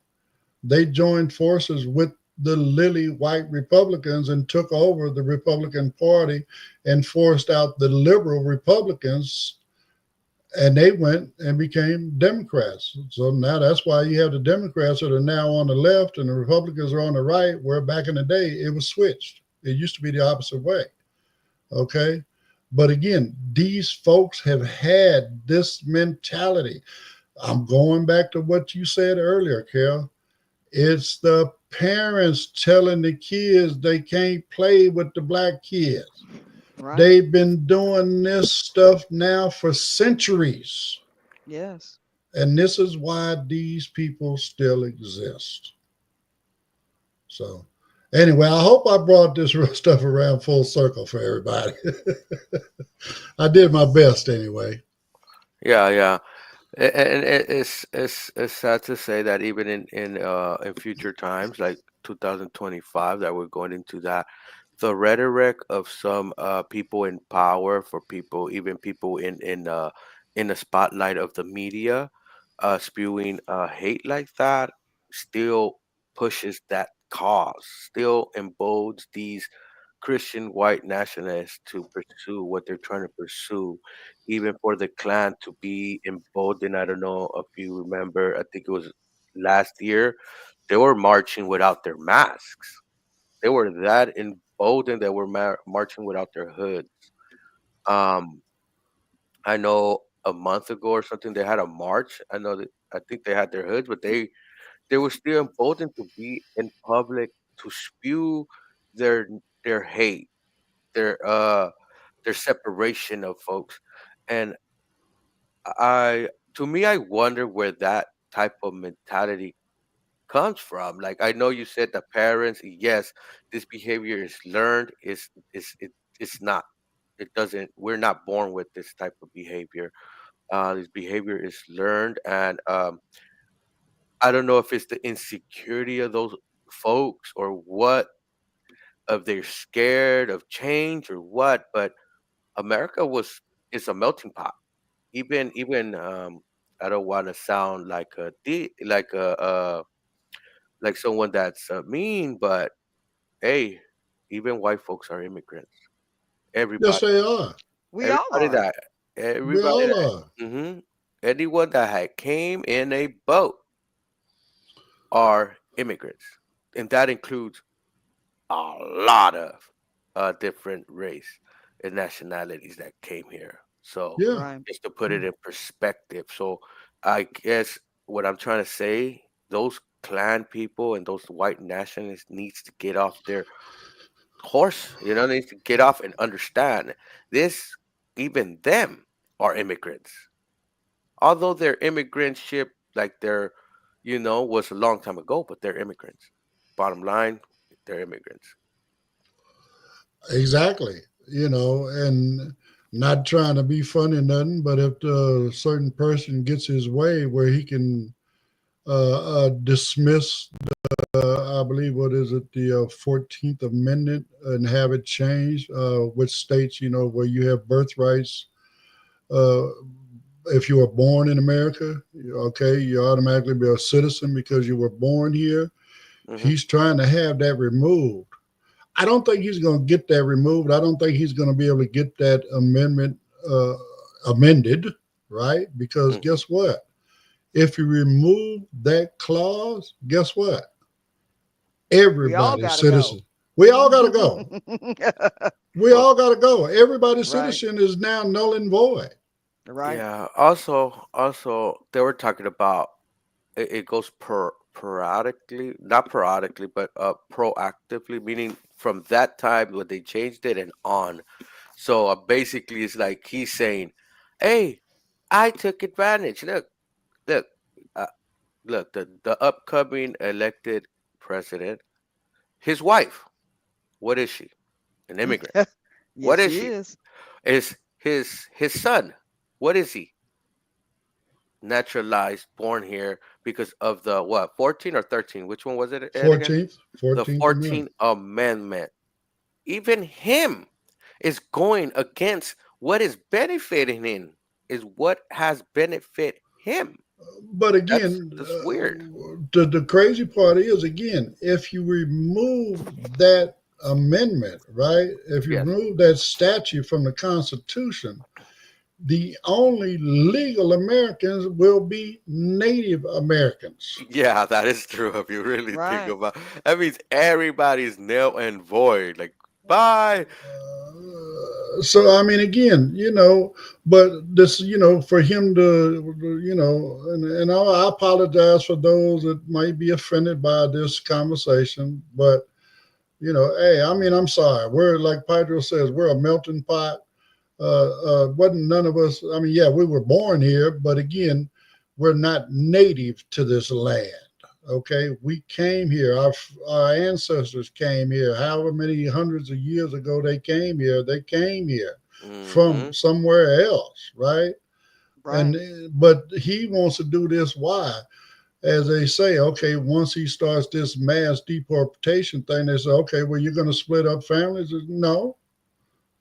they joined forces with the lily white Republicans and took over the Republican Party and forced out the liberal Republicans, and they went and became Democrats. So now that's why you have the Democrats that are now on the left and the Republicans are on the right, where back in the day it was switched. It used to be the opposite way. Okay. But again, these folks have had this mentality. I'm going back to what you said earlier, Carol. It's the parents telling the kids they can't play with the black kids. Right. They've been doing this stuff now for centuries. Yes. And this is why these people still exist. So, anyway, I hope I brought this stuff around full circle for everybody. I did my best anyway. Yeah, yeah. And it's sad to say that even in future times, like 2025, that we're going into that, the rhetoric of some people in power, for people, even people in the spotlight of the media, spewing hate like that, still pushes that cause, still emboldens these Christian white nationalists to pursue what they're trying to pursue, even for the Klan to be emboldened. I don't know if you remember, I think it was last year, they were marching without their masks. They were that emboldened, they were marching without their hoods. Um, I know a month ago or something, they had a march. I know that I think they had their hoods, but they were still emboldened to be in public to spew their their hate, their their separation of folks. And I to me I wonder where that type of mentality comes from. Like I know you said the parents, yes, this behavior is learned. It's not. It doesn't. We're not born with this type of behavior. This behavior is learned, and I don't know if it's the insecurity of those folks or what, if they're scared of change or what. But America was is a melting pot. Even I don't want to sound like like someone that's mean, but hey, even white folks are immigrants. Yes, Everybody, they are. We all everybody are. that, We everybody all that, are. anyone that had came in a boat are immigrants, and that includes a lot of different race and nationalities that came here. So Yeah. Right. just to put it in perspective, so I guess what I'm trying to say, those Klan people and those white nationalists needs to get off their horse. Needs to get off and understand this. Even them are immigrants, although their immigrantship, like was a long time ago, but they're immigrants. Bottom line, they're immigrants. Exactly. And not trying to be funny or nothing, but if a certain person gets his way where he can dismiss, I believe, what is it, the 14th Amendment, and have it changed, which states, where you have birthrights. Uh, if you were born in America, okay, you automatically be a citizen because you were born here. Hmm. He's trying to have that removed. I don't think he's going to get that removed. I don't think he's going to be able to get that amendment uh, amended, right? Because Hmm. guess what? If you remove that clause, guess what? We all Everybody's got to go. citizen. We all got to go. We Well, all got to go. Everybody's Right. citizen is now null and void. Right. yeah. Also, they were talking about it goes periodically, not periodically, but proactively, meaning from that time when they changed it and on. So basically, it's like he's saying, "Hey, I took advantage. Look, uh, look. The upcoming elected president, his wife. What is she? An immigrant. What Yes, is she she? is. Is his son? What is he? Naturalized, born here because of the what? 14 or 13? Which one was it again? 14th, The 14th 14th Amendment. Amendment. Even him is going against what is benefiting him. Is what has benefit him. But That's again, that's weird. the crazy part is, again, if you remove that amendment, right? If you Yes. remove that statute from the Constitution, the only legal Americans will be Native Americans. Yeah, that is true. If you really think Right. about, that means everybody's nil and void. Like, bye. So I mean, again, but this, for him to, and I apologize for those that might be offended by this conversation, but hey, I mean, I'm sorry. We're, like Pedro says, we're a melting pot. Wasn't none of us. I mean, yeah, we were born here, but again, we're not native to this land. Okay, we came here. Our ancestors came here. However many hundreds of years ago they came here, from Hmm. somewhere else, right? And Right. but he wants to do this. Why? As they say, okay, once he starts this mass deportation thing, they say, okay, well, you're going to split up families. No,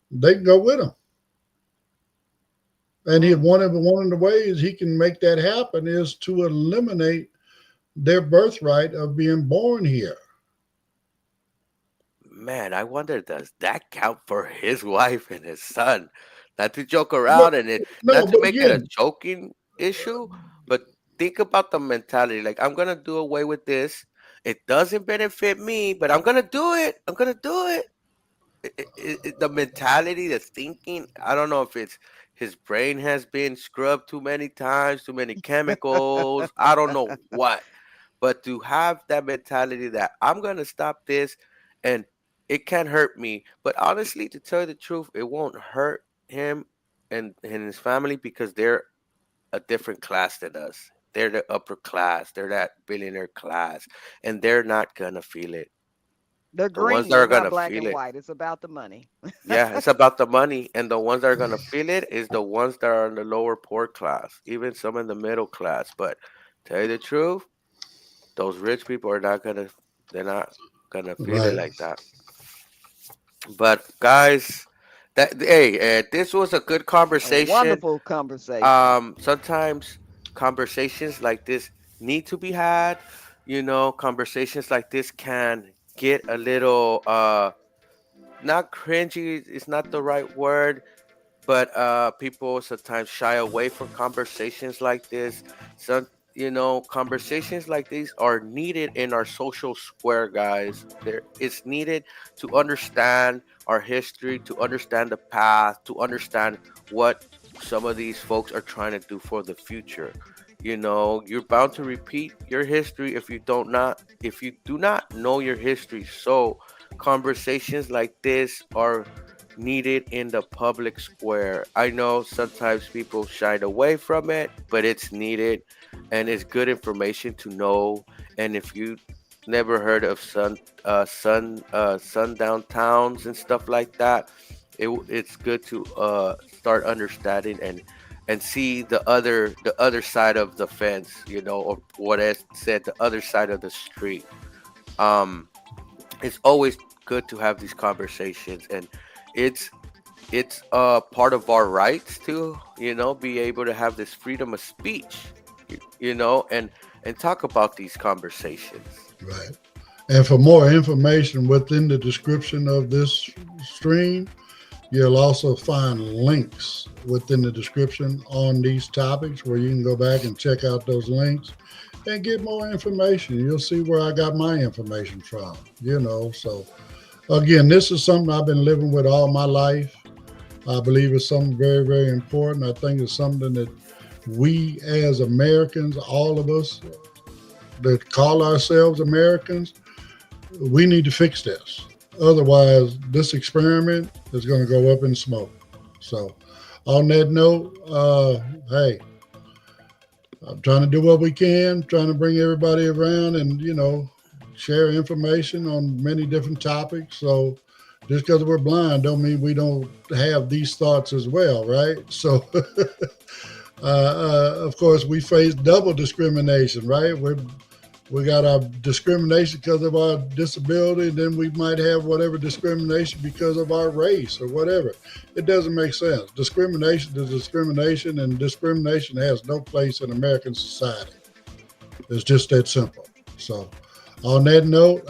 they can go with him. And Mm. one of the ways he can make that happen is to eliminate their birthright of being born here. Man, I wonder, does that count for his wife and his son? Not to joke But around and no, not to but make it a again, joking issue, but think about the mentality. Like, I'm gonna do away with this. It doesn't benefit me, but I'm gonna do it. I'm gonna do it. The mentality, the thinking. I don't know if it's his brain has been scrubbed too many times, too many chemicals. I don't know what, but to have that mentality that I'm gonna stop this, and it can hurt me, but honestly, to tell you the truth, it won't hurt him and his family because they're a different class than us. they're the upper class, they're that billionaire class, and they're not gonna feel it. They're The ones green. that They're are not gonna black feel and it, white. It's about the money. yeah, it's about the money, and the ones that are gonna feel it is the ones that are in the lower poor class, even some in the middle class. But tell you the truth, those rich people are not gonna, they're not gonna feel it Right. like that. But guys, that hey, this was a good A conversation. wonderful conversation. Sometimes conversations like this need to be had. You know, conversations like this can get a little not cringy is not the right word, but people sometimes shy away from conversations like this. Some, you know, conversations like these are needed in our social square, guys. There, it's needed to understand our history, to understand the past, to understand what some of these folks are trying to do for the future. You know, you're bound to repeat your history if you don't not if you do not know your history. So conversations like this are needed in the public square. I know sometimes people shied away from it, but it's needed and it's good information to know. And if you never heard of sundown towns and stuff like that, it's good to start understanding and see the other side of the fence, you know, or what I said, the other side of the street. Um, it's always good to have these conversations, and it's it's part of our rights to, you know, be able to have this freedom of speech, you know, and talk about these conversations. Right. And for more information within the description of this stream, you'll also find links within the description on these topics where you can go back and check out those links and get more information. You'll see where I got my information from, you know. So, again, this is something I've been living with all my life. I believe it's something very, very important. I think it's something that we as Americans, all of us that call ourselves Americans, we need to fix this. Otherwise, this experiment is going to go up in smoke. So, on that note, hey, I'm trying to do what we can, trying to bring everybody around and, you know, share information on many different topics. So, just because we're blind don't mean we don't have these thoughts as well, right? So, of course, we face double discrimination, right? We got our discrimination because of our disability, and then we might have whatever discrimination because of our race or whatever. It doesn't make sense. Discrimination is discrimination, and discrimination has no place in American society. It's just that simple. So, on that note,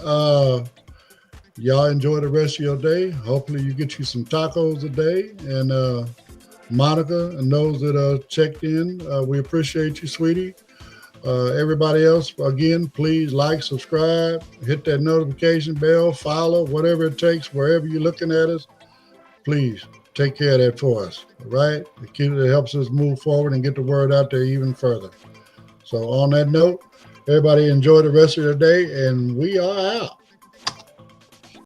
y'all enjoy the rest of your day. Hopefully, you get you some tacos today. And Monica and those that checked in, we appreciate you, sweetie. Everybody else, again, please like, subscribe, hit that notification bell, follow, whatever it takes, wherever you're looking at us. Please take care of that for us. All right? It helps us move forward and get the word out there even further. So, on that note, everybody enjoy the rest of your day, and we are out.